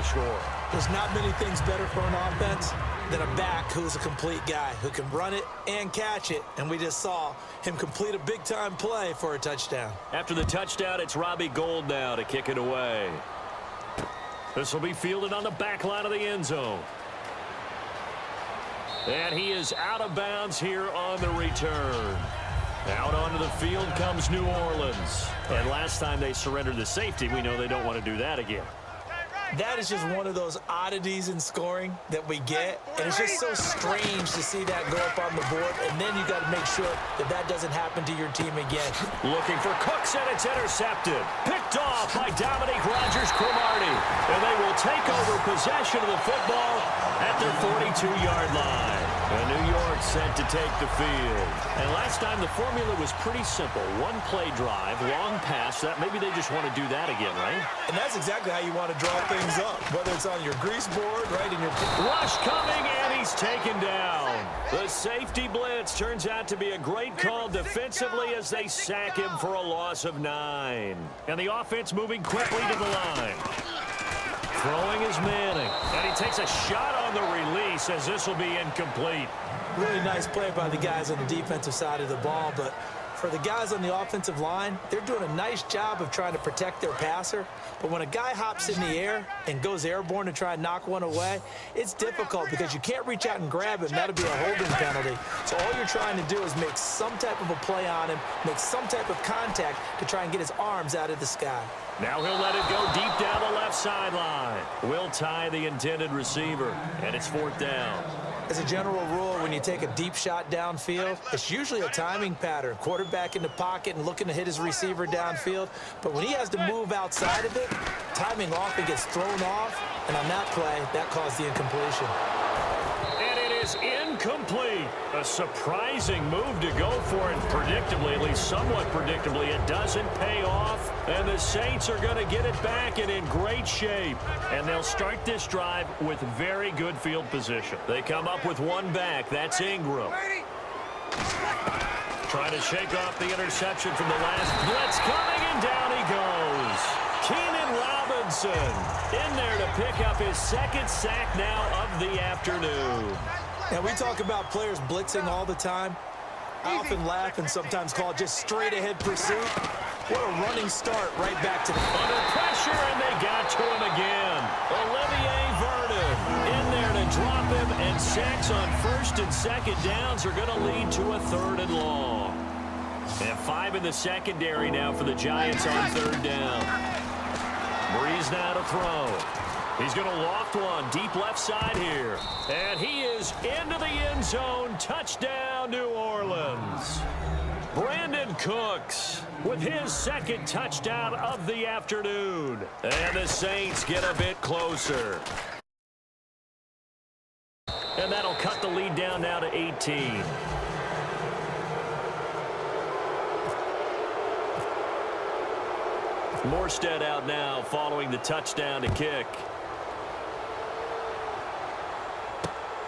score. There's not many things better for an offense than a back who's a complete guy, who can run it and catch it, and we just saw him complete a big-time play for a touchdown. After the touchdown, it's Robbie Gould now to kick it away. This will be fielded on the back line of the end zone. And he is out of bounds here on the return. Out onto the field comes New Orleans. And last time they surrendered the safety, we know they don't want to do that again. That is just one of those oddities in scoring that we get, and it's just so strange to see that go up on the board, and then you got to make sure that that doesn't happen to your team again. Looking for Cooks, and it's intercepted. Picked off by Dominique Rodgers-Cromartie, and they will take over possession of the football at their 42-yard line. And New York set to take the field. And last time the formula was pretty simple. One-play drive, long pass. That maybe they just want to do that again, right? And that's exactly how you want to draw things up, whether it's on your grease board, right in your... Rush coming, and he's taken down. The safety blitz turns out to be a great call defensively as they sack him for a loss of 9. And the offense moving quickly to the line. Throwing is Manning, and he takes a shot on the release as this will be incomplete. Really nice play by the guys on the defensive side of the ball, but for the guys on the offensive line, they're doing a nice job of trying to protect their passer. But when a guy hops in the air and goes airborne to try and knock one away, it's difficult because you can't reach out and grab him. That'll be a holding penalty. So all you're trying to do is make some type of a play on him, make some type of contact to try and get his arms out of the sky. Now he'll let it go deep down the left sideline. Will tie the intended receiver, and it's 4th down. As a general rule, when you take a deep shot downfield, it's usually a timing pattern. Quarterback in the pocket and looking to hit his receiver downfield. But when he has to move outside of it, timing often gets thrown off. And on that play, that caused the incompletion. And it is incomplete. A surprising move to go for it. Predictably, at least somewhat predictably, it doesn't pay off. And the Saints are going to get it back and in great shape. And they'll start this drive with very good field position. They come up with one back. That's Ingram. Trying to shake off the interception from the last blitz coming, and down he goes. Keenan Robinson in there to pick up his 2nd sack now of the afternoon. Now, we talk about players blitzing all the time. I often laugh and sometimes call it just straight-ahead pursuit. What a running start right back to the... Under pressure, and they got to him again. Olivier Vernon in there to drop him, and sacks on 1st and 2nd downs are going to lead to a 3rd and long. And 5 in the secondary now for the Giants on 3rd down. Breeze now to throw. He's going to loft one deep left side here. And he is into the end zone. Touchdown, New Orleans. Brandon Cooks with his 2nd touchdown of the afternoon. And the Saints get a bit closer. And that'll cut the lead down now to 18. Morstead out now following the touchdown to kick.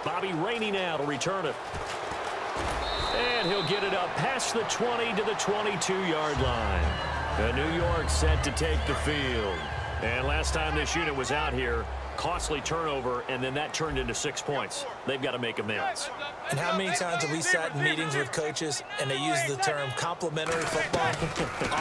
Bobby Rainey now to return it. And he'll get it up past the 20 to the 22-yard line. And New York set to take the field. And last time this unit was out here, costly turnover, and then that turned into 6 points. They've got to make amends. And how many times have we sat in meetings with coaches and they use the term complementary football?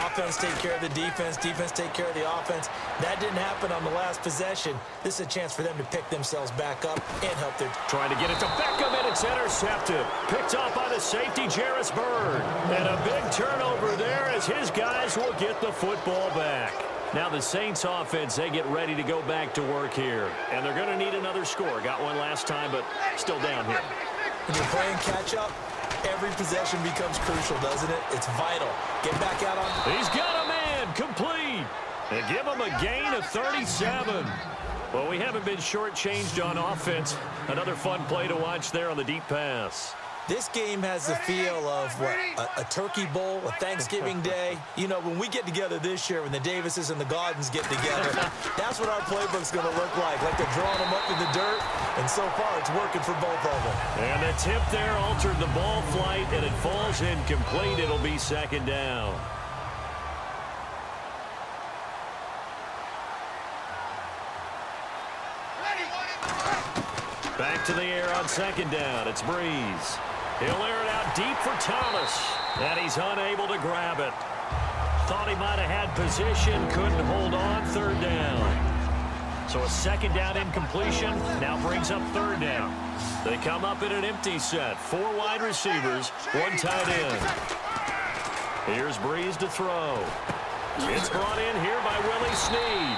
Offense take care of the defense, defense take care of the offense. That didn't happen on the last possession. This is a chance for them to pick themselves back up and help their... Trying to get it to Beckham, and it's intercepted. Picked off by the safety, Jarris Byrd. And a big turnover there as his guys will get the football back. Now the Saints offense, they get ready to go back to work here. And they're going to need another score. Got one last time, but still down here. When you're playing catch-up, every possession becomes crucial, doesn't it? It's vital. Get back out on... He's got a man, complete. And give him a gain of 37. Well, we haven't been shortchanged on offense. Another fun play to watch there on the deep pass. This game has the feel of, what, a turkey bowl, a Thanksgiving day. You know, when we get together this year, when the Davises and the Gardens get together, that's what our playbook's going to look like they're drawing them up in the dirt, and so far it's working for both of them. And the tip there altered the ball flight, and it falls incomplete. It'll be 2nd down. Back to the air on second down. It's Breeze. He'll air it out deep for Thomas. And he's unable to grab it. Thought he might have had position. Couldn't hold on. Third down. So a second down incompletion now brings up third down. They come up in an empty set. 4 wide receivers, 1 tight end. Here's Breeze to throw. It's brought in here by Willie Snead.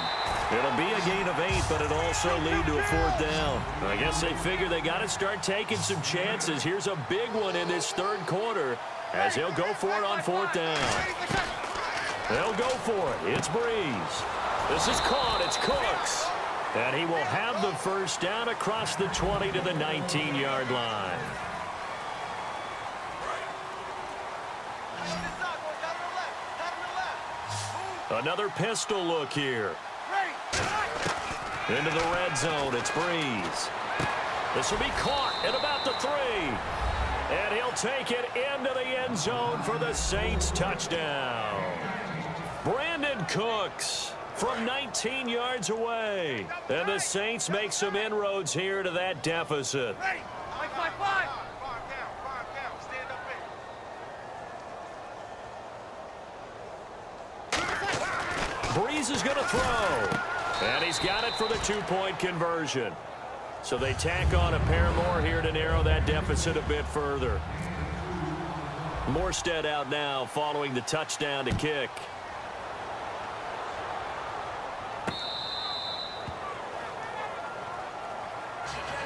It'll be a gain of 8, but it'll also lead to a 4th down. I guess they figure they got to start taking some chances. Here's a big one in this third quarter as they'll go for it on 4th down. They'll go for it. It's Breeze. This is caught. It's Cooks. And he will have the first down across the 20 to the 19-yard line. Another pistol look here. Into the red zone. It's Breeze. This will be caught at about the 3. And he'll take it into the end zone for the Saints touchdown. Brandon Cooks from 19 yards away. And the Saints make some inroads here to that deficit. Breeze is going to throw. And he's got it for the 2-point conversion. So they tack on a pair more here to narrow that deficit a bit further. Morstead out now following the touchdown to kick.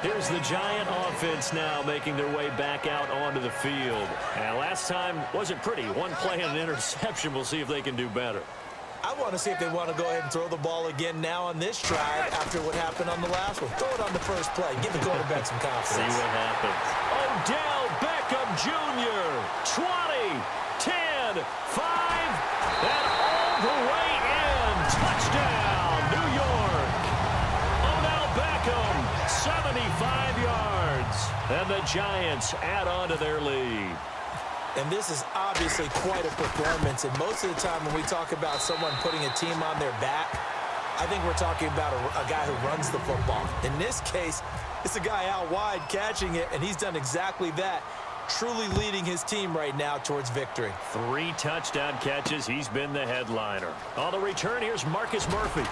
Here's the Giant offense now making their way back out onto the field. And last time wasn't pretty. One play and an interception. We'll see if they can do better. I want to see if they want to go ahead and throw the ball again now on this drive after what happened on the last one. Throw it on the first play. Give the quarterback some confidence. See what happens. Odell Beckham Jr. 20, 10, 5, and all the way in. Touchdown, New York. Odell Beckham, 75 yards. And the Giants add on to their lead. And this is obviously quite a performance. And most of the time when we talk about someone putting a team on their back, I think we're talking about a guy who runs the football. In this case, it's a guy out wide catching it, and he's done exactly that, truly leading his team right now towards victory. 3 touchdown catches. He's been the headliner. On the return, here's Marcus Murphy.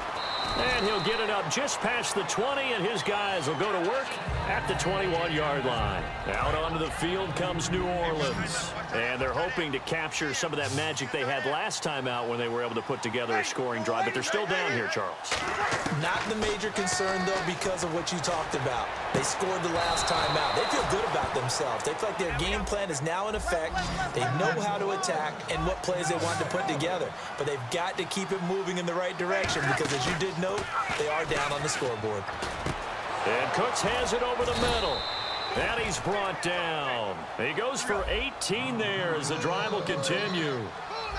And he'll get it up just past the 20, and his guys will go to work at the 21-yard line. Out onto the field comes New Orleans. And they're hoping to capture some of that magic they had last time out when they were able to put together a scoring drive. But they're still down here, Charles. Not the major concern, though, because of what you talked about. They scored the last time out. They feel good about themselves. They feel like their game plan is now in effect. They know how to attack and what plays they want to put together. But they've got to keep it moving in the right direction because, as you did note, they are down on the scoreboard. And Cooks has it over the middle. And he's brought down. He goes for 18 there as the drive will continue.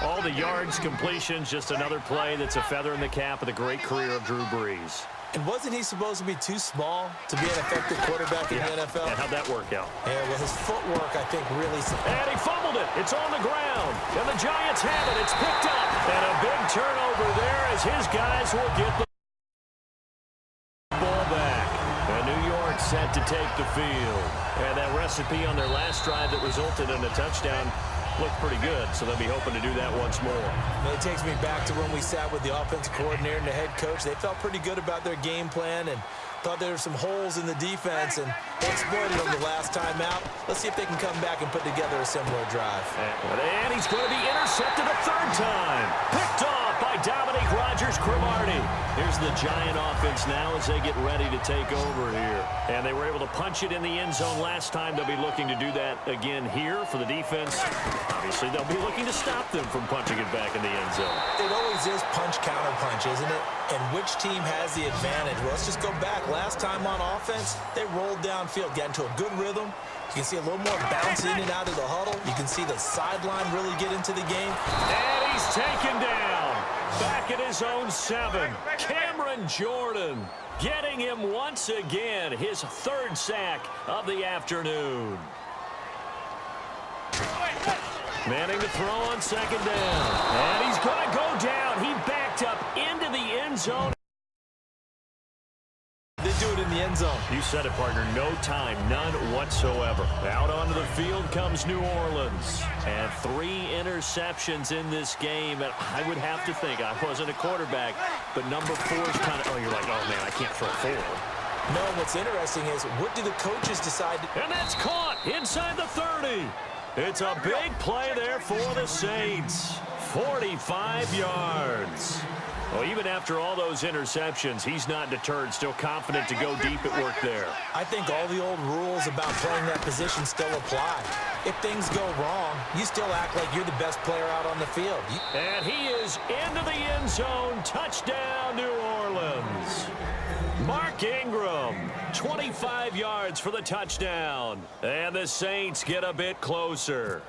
All the yards, completions, just another play that's a feather in the cap of the great career of Drew Brees. And wasn't he supposed to be too small to be an effective quarterback in the NFL? And how'd that work out? Yeah, well, his footwork, I think, really... And he fumbled it. It's on the ground. And the Giants have it. It's picked up. And a big turnover there as his guys will get the ball back. And New York set to take the field. And that recipe on their last drive that resulted in a touchdown looked pretty good, so they'll be hoping to do that once more. And it takes me back to when we sat with the offensive coordinator and the head coach. They felt pretty good about their game plan and thought there were some holes in the defense, and they exploited them the last time out. Let's see if they can come back and put together a similar drive. And he's going to be intercepted a third time. Picked off by Dominique Rodgers-Cromartie. Here's the Giant offense now as they get ready to take over here. And they were able to punch it in the end zone last time. They'll be looking to do that again here for the defense. Obviously, they'll be looking to stop them from punching it back in the end zone. It always is punch-counter-punch, isn't it? And which team has the advantage? Well, let's just go back. Last time on offense, they rolled downfield, got into a good rhythm. You can see a little more bounce in and out of the huddle. You can see the sideline really get into the game. And he's taken down. Back at his own 7. Cameron Jordan getting him once again. His 3rd sack of the afternoon. Manning to throw on second down. And he's going to go down. He backed up into the end zone. They do it in the end zone. You said it, partner. No time, none whatsoever. Out onto the field comes New Orleans. And 3 interceptions in this game. And I would have to think, I wasn't a quarterback, but number 4 is kind of, you're like, oh, man, I can't throw 4. No, what's interesting is, what do the coaches decide to... And that's caught inside the 30. It's a big play there for the Saints. 45 yards. Well, even after all those interceptions, he's not deterred, still confident to go deep at work there. I think all the old rules about playing that position still apply. If things go wrong, you still act like you're the best player out on the field. And he is into the end zone. Touchdown, New Orleans. Mark Ingram, 25 yards for the touchdown. And the Saints get a bit closer.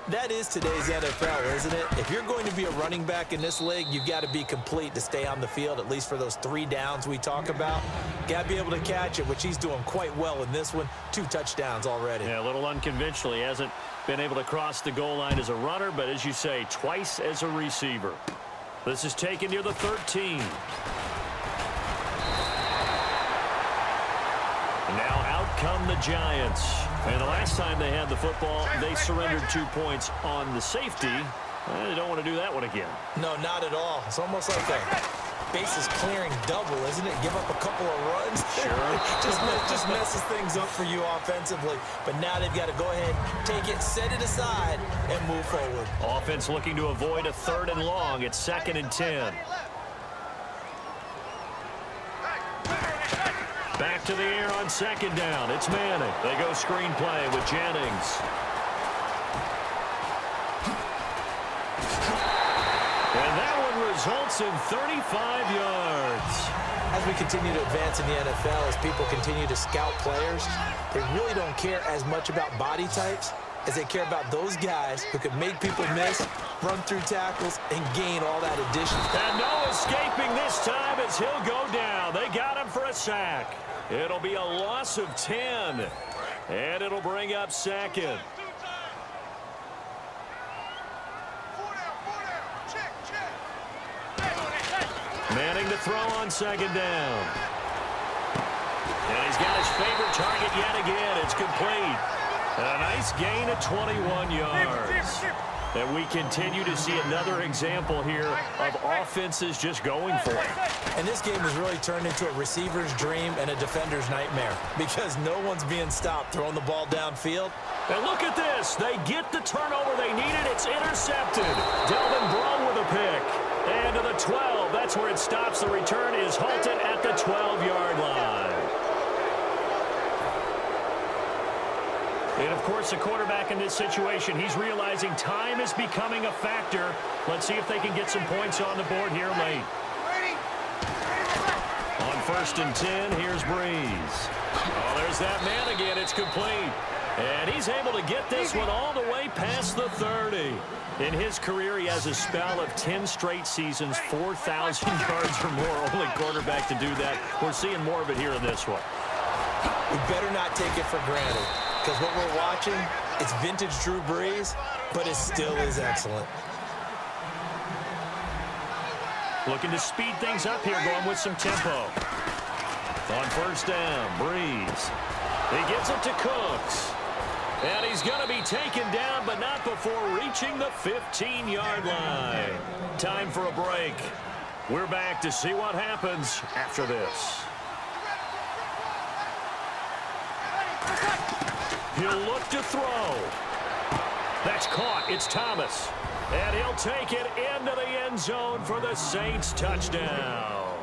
That is today's NFL, isn't it? If you're going to be a running back in this league, you've got to be complete to stay on the field, at least for those 3 downs we talk about. Got to be able to catch it, which he's doing quite well in this one. 2 touchdowns already. Yeah, a little unconventional. He hasn't been able to cross the goal line as a runner, but as you say, twice as a receiver. This is taken near the 13. Now out come the Giants. And the last time they had the football, they surrendered 2 points on the safety. They don't want to do that one again. No, not at all. It's almost like a bases clearing double, isn't it? Give up a couple of runs. Sure. just messes things up for you offensively. But now they've got to go ahead, take it, set it aside, and move forward. Offense looking to avoid a 3rd and long. It's 2nd and 10. Back to the air on 2nd down. It's Manning. They go screenplay with Jennings. And that one results in 35 yards. As we continue to advance in the NFL, as people continue to scout players, they really don't care as much about body types as they care about those guys who can make people miss, run through tackles, and gain all that addition. And no escaping this time as he'll go down. They got him for a sack. It'll be a loss of 10, and it'll bring up 2nd. Manning to throw on 2nd down. And he's got his favorite target yet again. It's complete. A nice gain of 21 yards. And we continue to see another example here of offenses just going for it. And this game has really turned into a receiver's dream and a defender's nightmare because no one's being stopped throwing the ball downfield. And look at this. They get the turnover they needed. It's intercepted. Delvin Brown with a pick. And to the 12. That's where it stops. The return is halted at the 12-yard line. And, of course, the quarterback in this situation, he's realizing time is becoming a factor. Let's see if they can get some points on the board here late. On 1st and 10, here's Breeze. Oh, there's that man again. It's complete. And he's able to get this one all the way past the 30. In his career, he has a spell of 10 straight seasons, 4,000 yards or more. Only quarterback to do that. We're seeing more of it here in this one. We better not take it for granted. Because what we're watching, it's vintage Drew Brees, but it still is excellent. Looking to speed things up here, going with some tempo. On 1st down, Brees. He gets it to Cooks. And he's going to be taken down, but not before reaching the 15-yard line. Time for a break. We're back to see what happens after this. He'll look to throw. That's caught. It's Thomas. And he'll take it into the end zone for the Saints touchdown.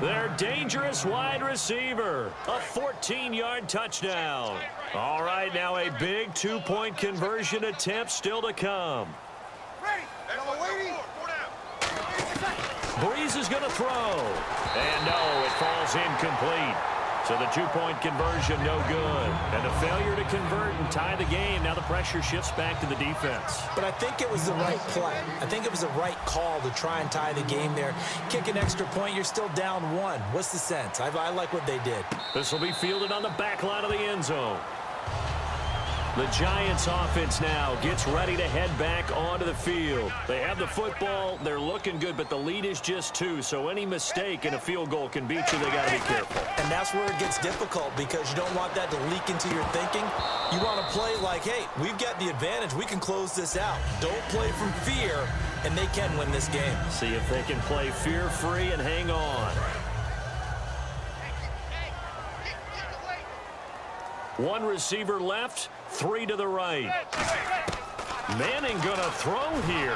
Their dangerous wide receiver. A 14-yard touchdown. All right, now a big 2-point conversion attempt still to come. Breeze is going to throw. And no, it falls incomplete. So the 2-point conversion, no good. And a failure to convert and tie the game. Now the pressure shifts back to the defense. But I think it was the right play. I think it was the right call to try and tie the game there. Kick an extra point, you're still down 1. What's the sense? I like what they did. This will be fielded on the back line of the end zone. The Giants offense now gets ready to head back onto the field. They have the football. They're looking good, but the lead is just 2, so any mistake in a field goal can beat you. They got to be careful. And that's where it gets difficult because you don't want that to leak into your thinking. You want to play like, hey, we've got the advantage. We can close this out. Don't play from fear, and they can win this game. See if they can play fear-free and hang on. One receiver left, 3 to the right. Manning gonna throw here.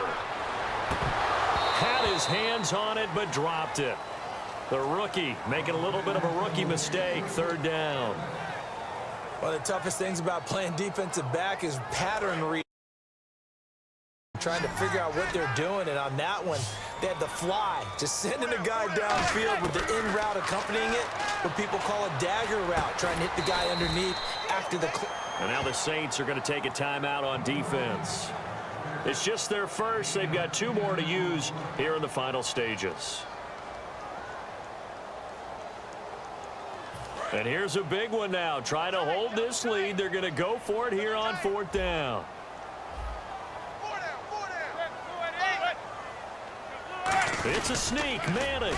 Had his hands on it, but dropped it. The rookie making a little bit of a rookie mistake, 3rd down. One of the toughest things about playing defensive back is pattern reading. Trying to figure out what they're doing, and on that one, they had the fly, just sending a guy downfield with the in route accompanying it, what people call a dagger route, trying to hit the guy underneath after the... And now the Saints are going to take a timeout on defense. It's just their first. They've got 2 more to use here in the final stages. And here's a big one now. Try to hold this lead. They're going to go for it here on 4th down. It's a sneak, Manning.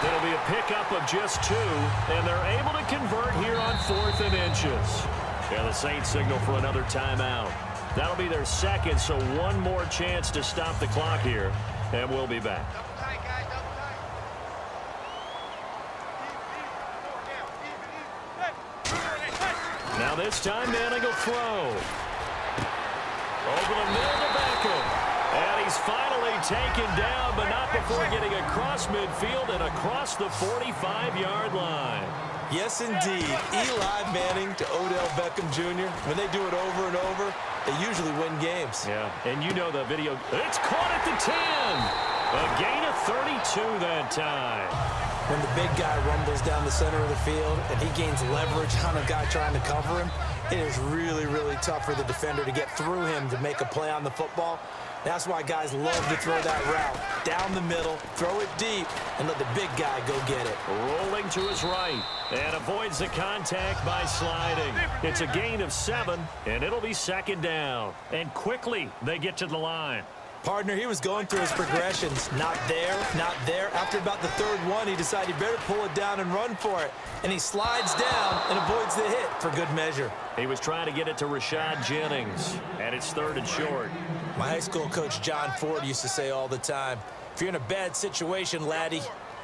It'll be a pickup of just 2, and they're able to convert here on 4th and inches. Yeah, the Saints signal for another timeout. That'll be their 2nd, so 1 more chance to stop the clock here, and we'll be back. Now this time, Manning will throw. Over the middle to Beckham. And he's finally taken down, but not before getting across midfield and across the 45-yard line. Yes, indeed. Eli Manning to Odell Beckham Jr. When they do it over and over, they usually win games. Yeah, and you know the video. It's caught at the 10. A gain of 32 that time. When the big guy rumbles down the center of the field and he gains leverage on a guy trying to cover him, it is really, really tough for the defender to get through him to make a play on the football. That's why guys love to throw that route. Down the middle, throw it deep, and let the big guy go get it. Rolling to his right, and avoids the contact by sliding. It's a gain of 7, and it'll be 2nd down. And quickly, they get to the line. Partner, he was going through his progressions. Not there, not there. After about the 3rd one, he decided he better pull it down and run for it. And he slides down and avoids the hit for good measure. He was trying to get it to Rashad Jennings, and it's 3rd and short. My high school coach, John Ford, used to say all the time, if you're in a bad situation, laddie,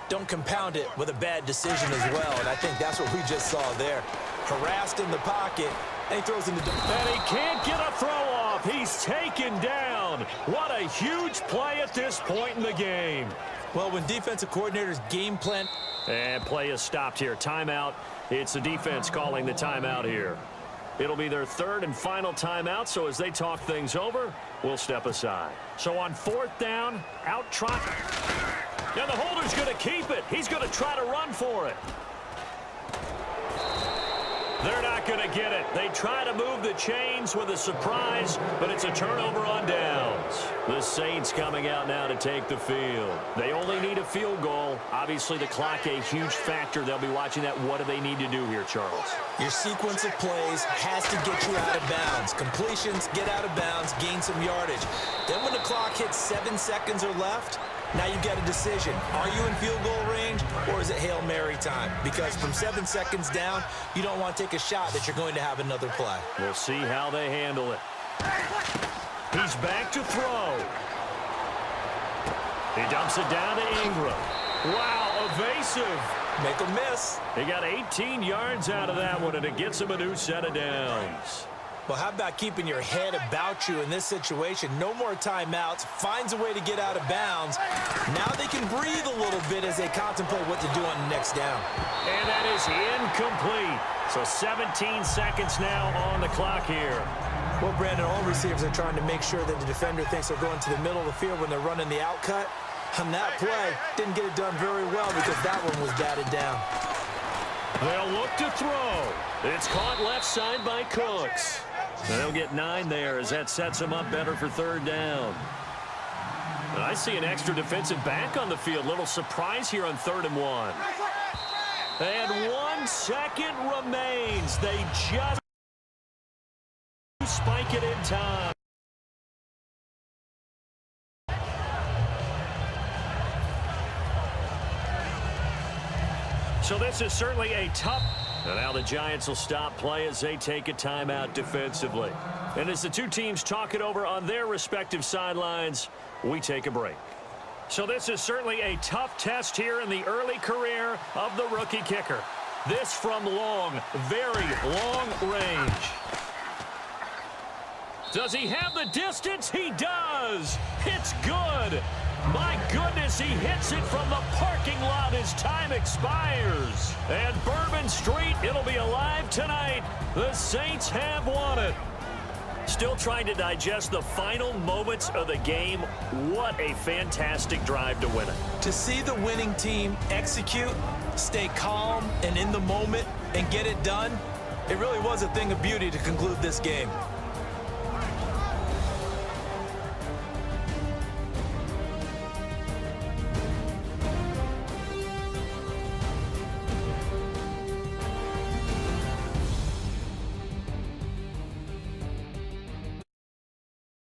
don't compound it with a bad decision as well. And I think that's what we just saw there. Harassed in the pocket, and he throws in the... And he can't get a throw off. He's taken down. What a huge play at this point in the game. Well, when defensive coordinators game plan... And play is stopped here. Timeout. It's the defense calling the timeout here. It'll be their 3rd and final timeout, so as they talk things over, we'll step aside. So on 4th down, out trot. Now the holder's going to keep it. He's going to try to run for it. They're not going to get it. They try to move the chains with a surprise, but it's a turnover on downs. The Saints coming out now to take the field. They only need a field goal. Obviously, the clock a huge factor. They'll be watching that. What do they need to do here, Charles? Your sequence of plays has to get you out of bounds. Completions, get out of bounds, gain some yardage. Then when the clock hits 7 seconds or left, now you get a decision. Are you in field goal range, or is it Hail Mary time? Because from 7 seconds down, you don't want to take a shot that you're going to have another play. We'll see how they handle it. He's back to throw. He dumps it down to Ingram. Wow, evasive. Make a miss. He got 18 yards out of that one, and it gets him a new set of downs. Well, how about keeping your head about you in this situation? No more timeouts. Finds a way to get out of bounds. Now they can breathe a little bit as they contemplate what to do on the next down. And that is incomplete. So 17 seconds now on the clock here. Well, Brandon, all receivers are trying to make sure that the defender thinks they're going to the middle of the field when they're running the out cut. On that play, didn't get it done very well because that one was batted down. They'll look to throw. It's caught left side by Cooks. And they'll get 9 there as that sets them up better for 3rd down. And I see an extra defensive back on the field. Little surprise here on 3rd and 1. And 1 second remains. They just... make it in time. So this is certainly a tough... And now the Giants will stop play as they take a timeout defensively. And as the two teams talk it over on their respective sidelines, we take a break. So this is certainly a tough test here in the early career of the rookie kicker. This from long, very long range. Does he have the distance? He does. It's good. My goodness, he hits it from the parking lot as time expires. And Bourbon Street, it'll be alive tonight. The Saints have won it. Still trying to digest the final moments of the game. What a fantastic drive to win it. To see the winning team execute, stay calm and in the moment, and get it done, it really was a thing of beauty to conclude this game.